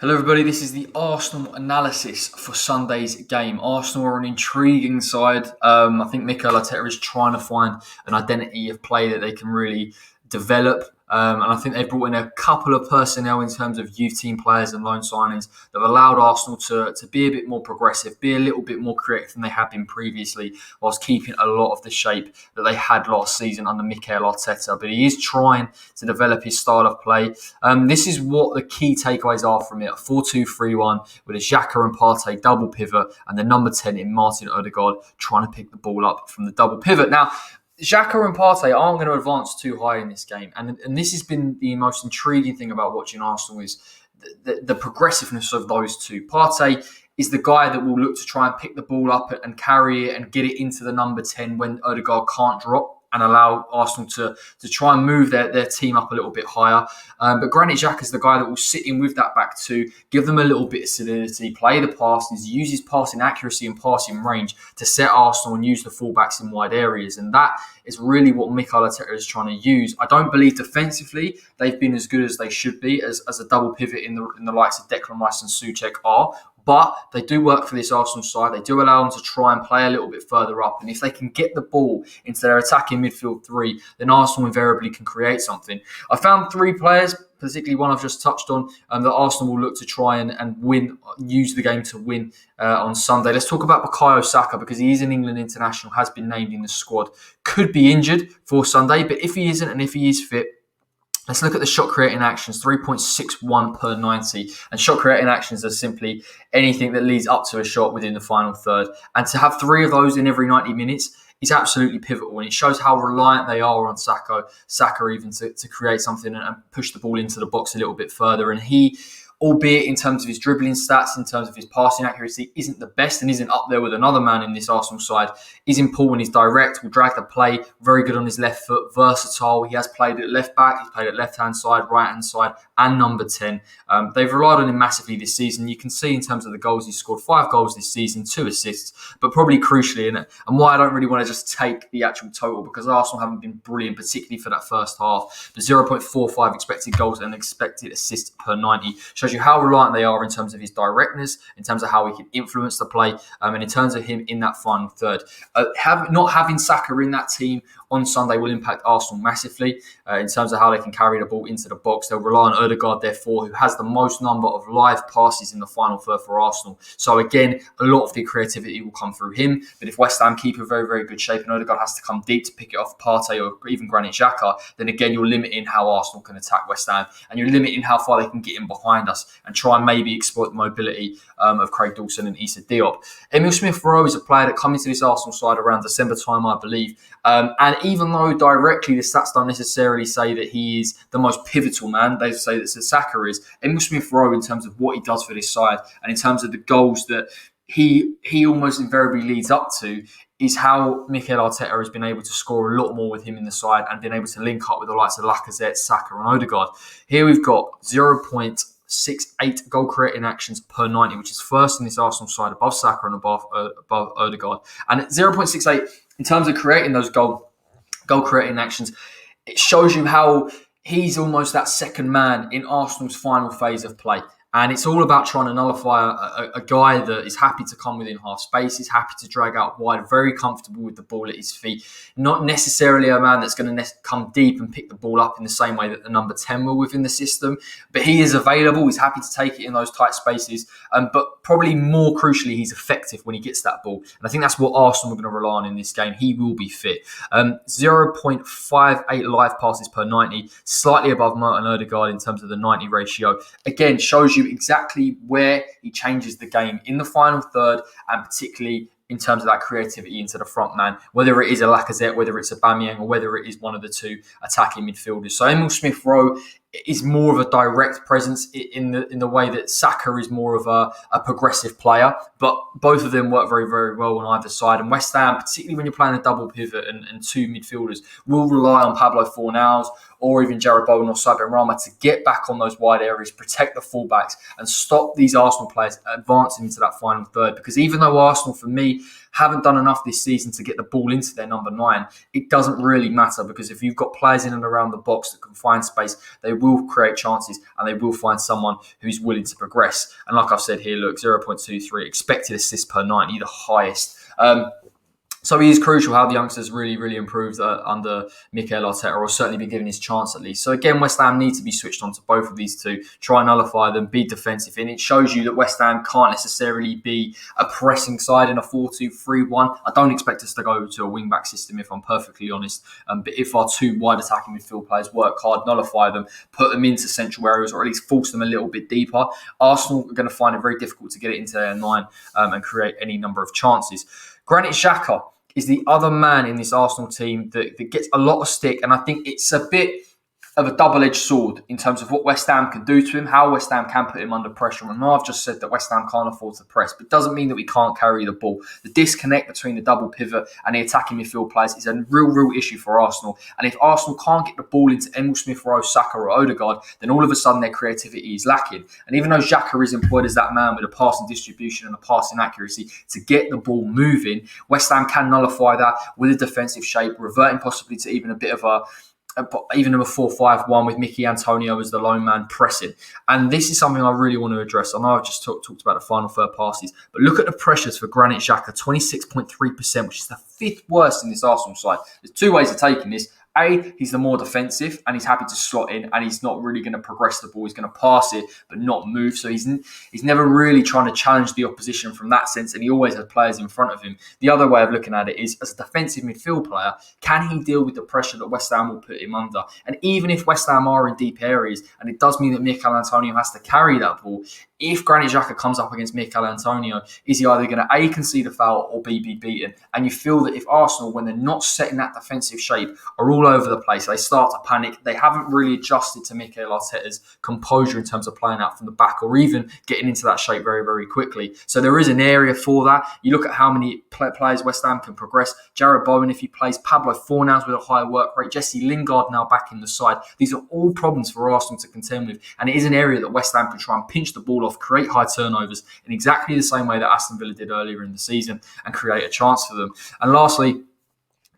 Hello everybody, this is the Arsenal analysis for Sunday's game. Arsenal are an intriguing side. I think Mikel Arteta is trying to find an identity of play that they can really develop. And I think they've brought in a couple of personnel in terms of youth team players and loan signings that have allowed Arsenal to be a bit more progressive, be a little bit more creative than they have been previously, whilst keeping a lot of the shape that they had last season under Mikel Arteta. But he is trying to develop his style of play. This is what the key takeaways are from it: a 4-2-3-1 with a Xhaka and Partey double pivot, and the number 10 in Martin Odegaard trying to pick the ball up from the double pivot. Now, Xhaka and Partey aren't going to advance too high in this game. And this has been the most intriguing thing about watching Arsenal is the progressiveness of those two. Partey is the guy that will look to try and pick the ball up and carry it and get it into the number 10 when Odegaard can't drop, and allow Arsenal to try and move their team up a little bit higher. But Granit Xhaka is the guy that will sit in with that back two, give them a little bit of solidity, play the passes, use his passing accuracy and passing range to set Arsenal and use the fullbacks in wide areas. And that is really what Mikel Arteta is trying to use. I don't believe defensively they've been as good as they should be, as a double pivot in the likes of Declan Rice and Souček are. But they do work for this Arsenal side. They do allow them to try and play a little bit further up. And if they can get the ball into their attacking midfield three, then Arsenal invariably can create something. I found three players, particularly one I've just touched on, that Arsenal will look to try and win, use the game to win on Sunday. Let's talk about Bukayo Saka, because he is an England international, has been named in the squad. Could be injured for Sunday, but if he isn't and if he is fit, let's look at the shot creating actions, 3.61 per 90. And shot creating actions are simply anything that leads up to a shot within the final third. And to have three of those in every 90 minutes is absolutely pivotal. And it shows how reliant they are on Saka even to create something and push the ball into the box a little bit further. And he, albeit in terms of his dribbling stats, in terms of his passing accuracy, isn't the best and isn't up there with another man in this Arsenal side. He's important, he's direct, will drag the play, very good on his left foot, versatile. He has played at left back, he's played at left-hand side, right-hand side, and number 10. They've relied on him massively this season. You can see in terms of the goals, he's scored 5 goals this season, 2 assists, but probably crucially in it. And why I don't really want to just take the actual total, because Arsenal haven't been brilliant, particularly for that first half. But 0.45 expected goals and expected assists per 90 shows you how reliant they are in terms of his directness, in terms of how he can influence the play, and in terms of him in that final third. Not having Saka in that team on Sunday will impact Arsenal massively in terms of how they can carry the ball into the box. They'll rely on Odegaard, therefore, who has the most number of live passes in the final third for Arsenal. So again, a lot of the creativity will come through him. But if West Ham keep in very, very good shape and Odegaard has to come deep to pick it off Partey or even Granit Xhaka, then again, you're limiting how Arsenal can attack West Ham, and you're limiting how far they can get in behind us and try and maybe exploit the mobility of Craig Dawson and Issa Diop. Emile Smith Rowe is a player that came into this Arsenal side around December time, I believe. And even though directly the stats don't necessarily say that he is the most pivotal man, they say that Saka is, Emile Smith Rowe, in terms of what he does for this side and in terms of the goals that he almost invariably leads up to, is how Mikel Arteta has been able to score a lot more with him in the side and been able to link up with the likes of Lacazette, Saka and Odegaard. Here we've got 0.68 goal creating actions per 90, which is first in this Arsenal side, above Saka and above Odegaard. And at 0.68, in terms of creating those goal creating actions, it shows you how he's almost that second man in Arsenal's final phase of play. And it's all about trying to nullify a guy that is happy to come within half space, is happy to drag out wide, very comfortable with the ball at his feet. Not necessarily a man that's going to come deep and pick the ball up in the same way that the number 10 will within the system. But he is available. He's happy to take it in those tight spaces. But probably more crucially, he's effective when he gets that ball. And I think that's what Arsenal are going to rely on in this game. He will be fit. 0.58 live passes per 90, slightly above Martin Odegaard in terms of the 90 ratio. Again, shows you exactly where he changes the game in the final third, and particularly in terms of that creativity into the front man, whether it is a Lacazette, whether it's a Aubameyang, or whether it is one of the two attacking midfielders. So Emile Smith Rowe is more of a direct presence in the way that Saka is more of a progressive player. But both of them work very, very well on either side. And West Ham, particularly when you're playing a double pivot and two midfielders, will rely on Pablo Fornals or even Jared Bowen or Sadio Rama to get back on those wide areas, protect the fullbacks and stop these Arsenal players advancing into that final third. Because even though Arsenal, for me, haven't done enough this season to get the ball into their number 9, it doesn't really matter, because if you've got players in and around the box that can find space, they will create chances and they will find someone who's willing to progress. And like I've said here, look, 0.23 expected assists per 90, the highest. So he is crucial how the youngsters really improved under Mikel Arteta, or certainly been given his chance at least. So again, West Ham need to be switched on to both of these two, try and nullify them, be defensive. And it shows you that West Ham can't necessarily be a pressing side in a 4-2-3-1. I don't expect us to go to a wing-back system, if I'm perfectly honest. But if our two wide attacking midfield players work hard, nullify them, put them into central areas, or at least force them a little bit deeper, Arsenal are going to find it very difficult to get it into their 9 and create any number of chances. Granit Xhaka is the other man in this Arsenal team that gets a lot of stick, and I think it's a bit of a double-edged sword in terms of what West Ham can do to him, how West Ham can put him under pressure. And I know I've just said that West Ham can't afford to press, but it doesn't mean that we can't carry the ball. The disconnect between the double pivot and the attacking midfield players is a real issue for Arsenal. And if Arsenal can't get the ball into Emile Smith Rowe, Saka or Odegaard, then all of a sudden their creativity is lacking. And even though Xhaka is employed as that man with a passing distribution and a passing accuracy to get the ball moving, West Ham can nullify that with a defensive shape, reverting possibly to even a bit of a 4-5-1 with Mickey Antonio as the lone man pressing. And this is something I really want to address. I know I've just talked about the final third passes, but look at the pressures for Granit Xhaka, 26.3%, which is the 5th worst in this Arsenal side. There's two ways of taking this. A, he's the more defensive and he's happy to slot in and he's not really going to progress the ball. He's going to pass it but not move. So he's never really trying to challenge the opposition from that sense, and he always has players in front of him. The other way of looking at it is, as a defensive midfield player, can he deal with the pressure that West Ham will put him under? And even if West Ham are in deep areas, and it does mean that Mikel Antonio has to carry that ball, if Granit Xhaka comes up against Mikel Antonio, is he either going to A, concede a foul, or B, be beaten? And you feel that if Arsenal, when they're not set in that defensive shape, are all over the place, they start to panic, they haven't really adjusted to Mikel Arteta's composure in terms of playing out from the back or even getting into that shape very quickly. So there is an area for that. You look at how many players West Ham can progress. Jarrod Bowen, if he plays, Pablo Fornals with a higher work rate, Jesse Lingard now back in the side. These are all problems for Arsenal to contend with, and it is an area that West Ham can try and pinch the ball off, create high turnovers in exactly the same way that Aston Villa did earlier in the season and create a chance for them. And lastly,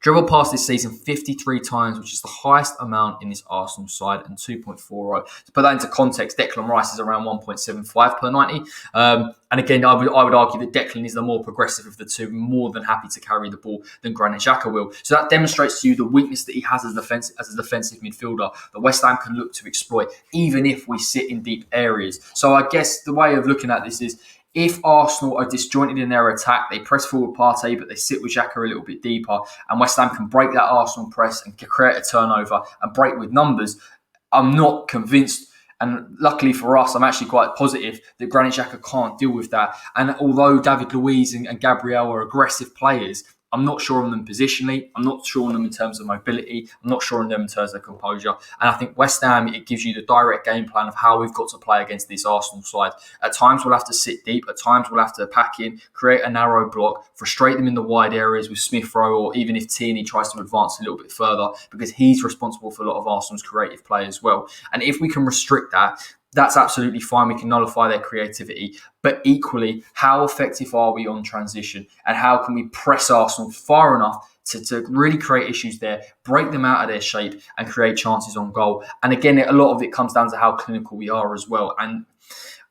dribble past this season 53 times, which is the highest amount in this Arsenal side, and 2.40. To put that into context, Declan Rice is around 1.75 per 90. And again, I would argue that Declan is the more progressive of the two, more than happy to carry the ball than Granit Xhaka will. So that demonstrates to you the weakness that he has as a defensive midfielder that West Ham can look to exploit, even if we sit in deep areas. So I guess the way of looking at this is, if Arsenal are disjointed in their attack, they press forward Partey, but they sit with Xhaka a little bit deeper, and West Ham can break that Arsenal press and create a turnover and break with numbers, I'm not convinced. And luckily for us, I'm actually quite positive that Granit Xhaka can't deal with that. And although David Luiz and Gabriel are aggressive players, I'm not sure on them positionally. I'm not sure on them in terms of mobility. I'm not sure on them in terms of composure. And I think West Ham, it gives you the direct game plan of how we've got to play against this Arsenal side. At times, we'll have to sit deep. At times, we'll have to pack in, create a narrow block, frustrate them in the wide areas with Smith Rowe, or even if Tierney tries to advance a little bit further, because he's responsible for a lot of Arsenal's creative play as well. And if we can restrict that, that's absolutely fine. We can nullify their creativity. But equally, how effective are we on transition? And how can we press Arsenal far enough to really create issues there, break them out of their shape and create chances on goal? And again, a lot of it comes down to how clinical we are as well. And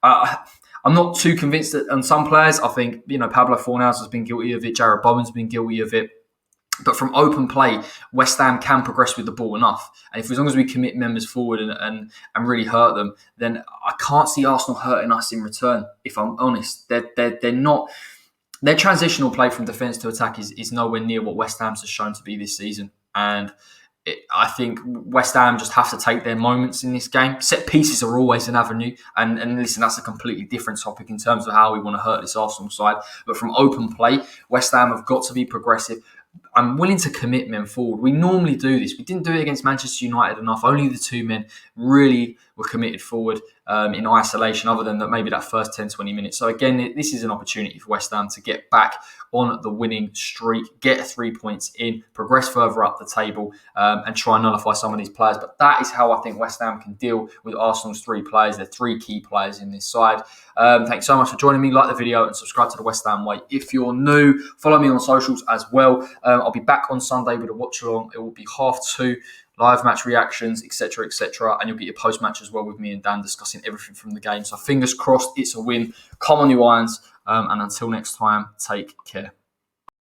I'm not too convinced that on some players. I think, Pablo Fornals has been guilty of it. Jarrod Bowen's been guilty of it. But from open play, West Ham can progress with the ball enough. And if as long as we commit members forward and really hurt them, then I can't see Arsenal hurting us in return, if I'm honest. They're not. Their transitional play from defence to attack is nowhere near what West Ham's has shown to be this season. And I think West Ham just have to take their moments in this game. Set pieces are always an avenue. And listen, that's a completely different topic in terms of how we want to hurt this Arsenal side. But from open play, West Ham have got to be progressive. I'm willing to commit men forward. We normally do this. We didn't do it against Manchester United enough. Only the two men really were committed forward in isolation, other than that maybe that first 10, 20 minutes. So again, this is an opportunity for West Ham to get back on the winning streak, get 3 points in, progress further up the table, and try and nullify some of these players. But that is how I think West Ham can deal with Arsenal's 3 players. They're 3 key players in this side. Thanks so much for joining me. Like the video and subscribe to the West Ham Way if you're new. Follow me on socials as well. I'll be back on Sunday with a watch along. It will be 2:30. Live match reactions, etc., etc. And you'll get your post-match as well with me and Dan discussing everything from the game. So fingers crossed it's a win. Come on, you Irons. And until next time, take care.